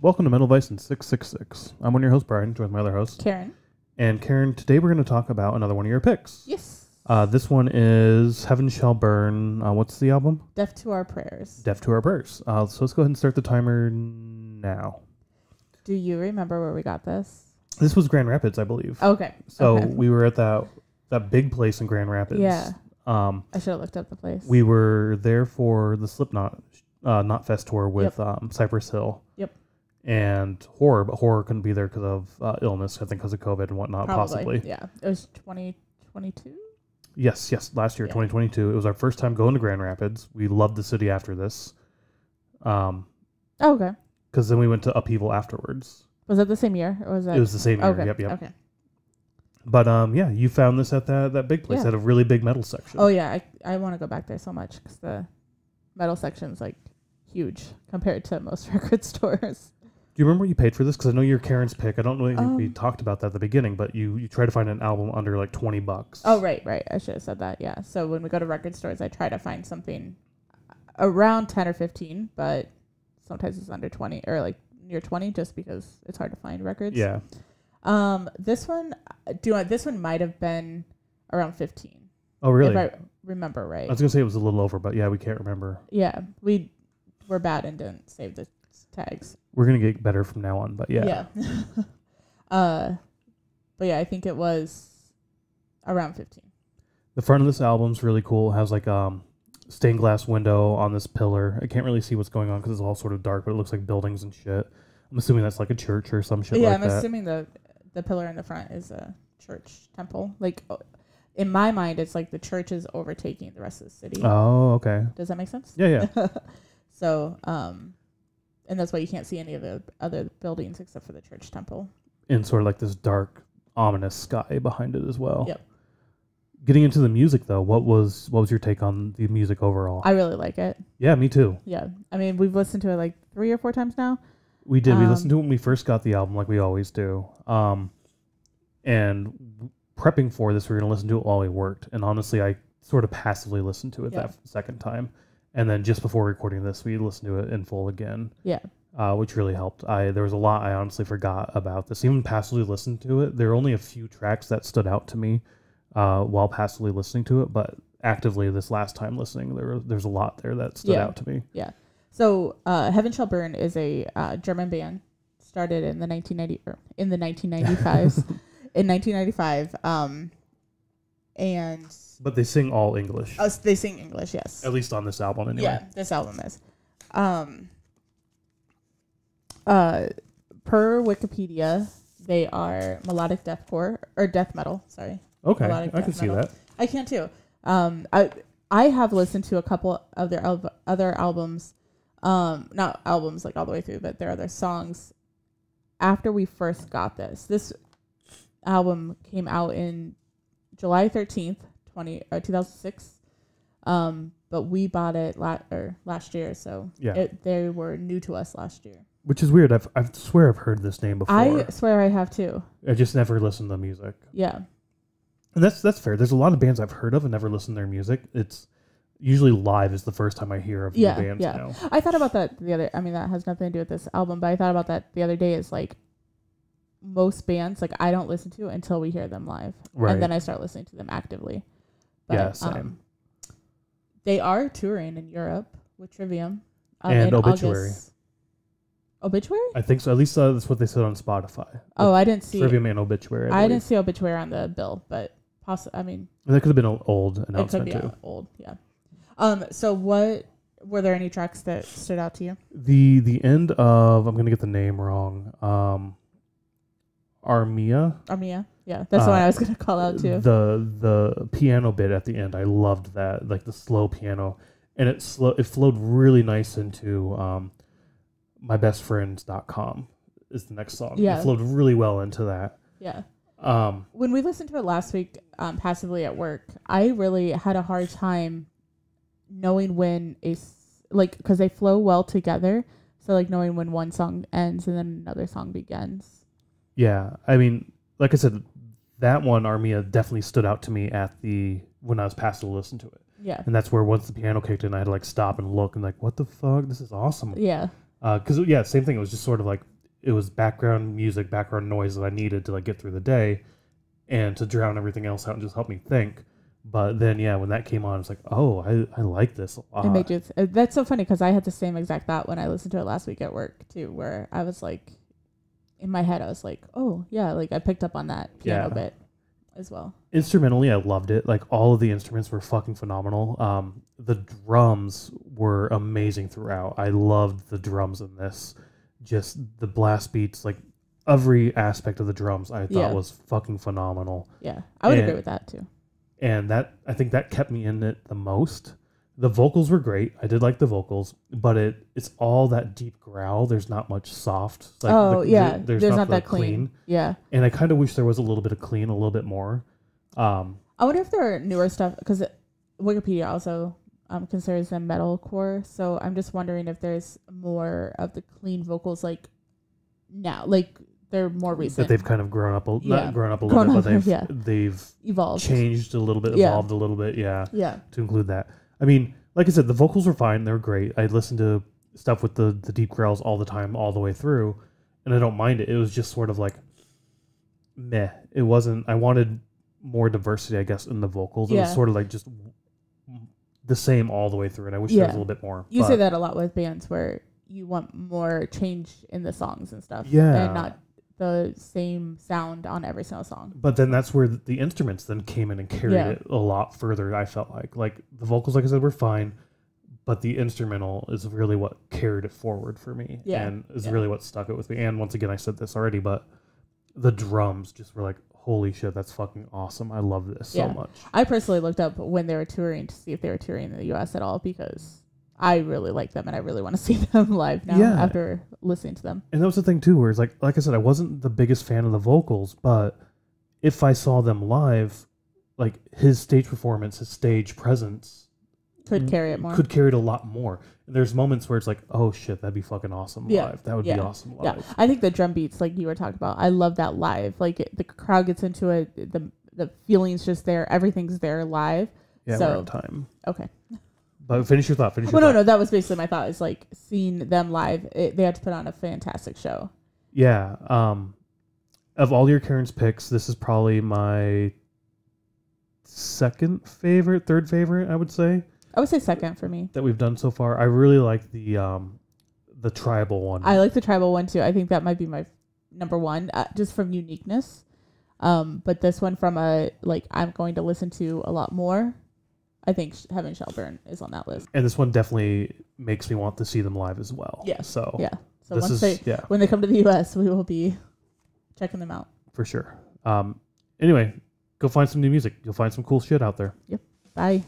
Welcome to MetalVice in 666. I'm one of your hosts, Brian, joined with my other host, Karen. And Karen, today we're going to talk about another one of your picks. Yes. This one is Heaven Shall Burn. What's the album? Deaf to Our Prayers. Deaf to Our Prayers. So let's go ahead and start the timer now. Do you remember where we got this? This was Grand Rapids, I believe. Okay. So okay. we were at that big place in Grand Rapids. Yeah. I should have looked up the place. We were there for the Slipknot Knot Fest tour with Cypress Hill. Yep. And Horror, but Horror couldn't be there because of illness, I think because of COVID and whatnot, Probably. possibly. Yeah. It was 2022? Yes, last year, 2022. It was our first time going to Grand Rapids. We loved the city after this. Okay. Because then we went to Upheaval afterwards. Was it the same year? Or was it? It was the same year, okay. yep. Okay. But yeah, you found this at that big place. Yeah. It had a really big metal section. Oh, yeah. I want to go back there so much because the metal section's like huge compared to most record stores. Do you remember what you paid for this? Because I know you're Karen's pick. I don't know if we talked about that at the beginning, but you try to find an album under like $20. Oh, right. I should have said that, yeah. So when we go to record stores, I try to find something around 10 or 15, but sometimes it's under 20 or like near 20 just because it's hard to find records. Yeah. This one might have been around 15. Oh, really? If I remember right. I was going to say it was a little over, but yeah, we can't remember. Yeah. We were bad and didn't save the tags. We're going to get better from now on, but yeah. Yeah. But yeah, I think it was around 15. The front of this album's really cool. It has like stained glass window on this pillar. I can't really see what's going on because it's all sort of dark, but it looks like buildings and shit. I'm assuming that's like a church or some shit like that. Yeah, I'm assuming the pillar in the front is a church temple. Like, in my mind, it's like the church is overtaking the rest of the city. Oh, okay. Does that make sense? Yeah. So, and that's why you can't see any of the other buildings except for the church temple. And sort of like this dark, ominous sky behind it as well. Yep. Getting into the music, though, what was your take on the music overall? I really like it. Yeah, me too. Yeah. I mean, we've listened to it like 3 or 4 times now. We did. We listened to it when we first got the album, like we always do. And prepping for this, we were going to listen to it while we worked. And honestly, I sort of passively listened to it that second time. And then just before recording this, we listened to it in full again. Yeah. Which really helped. There was a lot I honestly forgot about this. Even passively listened to it, there are only a few tracks that stood out to me while passively listening to it. But actively, this last time listening, there's a lot there that stood out to me. Yeah. So, Heaven Shall Burn is a German band started in the 1995s. In 1995, and but they sing all English. They sing English, yes. At least on this album, anyway. Yeah, this album is. Per Wikipedia, they are melodic deathcore or death metal. Sorry. Okay, I can see that. I can too. I have listened to a couple of their other albums. Not albums like all the way through, but their other songs after we first got this. This album came out in July 13th, 2006. But we bought it last year, so they were new to us last year. Which is weird. I swear I've heard this name before. I swear I have too. I just never listened to the music. Yeah. And that's fair. There's a lot of bands I've heard of and never listened to their music. It's usually live is the first time I hear of new bands now. I thought about that that has nothing to do with this album, but I thought about that the other day is like most bands, like I don't listen to until we hear them live. Right. And then I start listening to them actively. But, yeah, same. They are touring in Europe with Trivium. And Obituary. August. Obituary? I think so. At least that's what they said on Spotify. Oh, I didn't see Trivium and Obituary. I didn't see Obituary on the bill, but that could have been an old announcement it could be too. Old, yeah. So what were there any tracks that stood out to you? The end of, I'm going to get the name wrong. Armia, yeah, that's the one I was going to call out too. The piano bit at the end, I loved that, like the slow piano, and it flowed really nice into mybestfriends.com is the next song. Yeah, it flowed really well into that. Yeah. When we listened to it last week, passively at work, I really had a hard time knowing when because they flow well together. So like knowing when one song ends and then another song begins. Yeah, I mean, like I said, that one, Armia, definitely stood out to me when I was past to listen to it. Yeah. And that's where once the piano kicked in, I had to like stop and look and like, what the fuck? This is awesome. Yeah. Because, same thing. It was just sort of like it was background music, background noise that I needed to like get through the day and to drown everything else out and just help me think. But then, yeah, when that came on, it's like, oh, I like this a lot. It made you that's so funny because I had the same exact thought when I listened to it last week at work too, where I was like, in my head, I was like, oh, yeah, like I picked up on that piano bit as well. Instrumentally, I loved it. Like all of the instruments were fucking phenomenal. The drums were amazing throughout. I loved the drums in this. Just the blast beats, like every aspect of the drums I thought was fucking phenomenal. Yeah, I would agree with that too. And I think that kept me in it the most. The vocals were great. I did like the vocals, but it's all that deep growl. There's not much soft. Like there's not that clean. Yeah. And I kind of wish there was a little bit of clean, a little bit more. I wonder if there are newer stuff, because Wikipedia also considers them metalcore. So I'm just wondering if there's more of the clean vocals like now, like they're more recent. That they've kind of grown up, not grown up a little bit, but they've evolved, changed a little bit, evolved a little bit. Yeah. To include that. I mean, like I said, the vocals were fine. They were great. I listened to stuff with the deep growls all the time, all the way through, and I don't mind it. It was just sort of like meh. It wasn't. I wanted more diversity, I guess, in the vocals. It was sort of like just the same all the way through, and I wish there was a little bit more. You say that a lot with bands where you want more change in the songs and stuff. Yeah. And not the same sound on every single song. But then that's where the instruments then came in and carried it a lot further, I felt like the vocals, like I said, were fine, but the instrumental is really what carried it forward for me and is really what stuck it with me. And once again, I said this already, but the drums just were like, holy shit, that's fucking awesome. I love this so much. I personally looked up when they were touring to see if they were touring in the US at all, because I really like them and I really want to see them live now after listening to them. And that was the thing too, where it's like I said, I wasn't the biggest fan of the vocals, but if I saw them live, like his stage performance, his stage presence could carry it more. Could carry it a lot more. And there's moments where it's like, oh shit, that'd be fucking awesome live. That would be awesome live. Yeah. I think the drum beats, like you were talking about, I love that live. Like the crowd gets into it, the feeling's just there, everything's there live. Yeah, we're on time. Okay. But finish your thought. No, that was basically my thought. Is like seeing them live. They had to put on a fantastic show. Yeah. Of all your Karen's picks, this is probably my third favorite, I would say. I would say second for me. That we've done so far. I really like the tribal one. I like the tribal one too. I think that might be my number one, just from uniqueness. But this one from I'm going to listen to a lot more. I think Heaven Shall Burn is on that list. And this one definitely makes me want to see them live as well. Yeah. So when they come to the US, we will be checking them out. For sure. Anyway, go find some new music. You'll find some cool shit out there. Yep. Bye.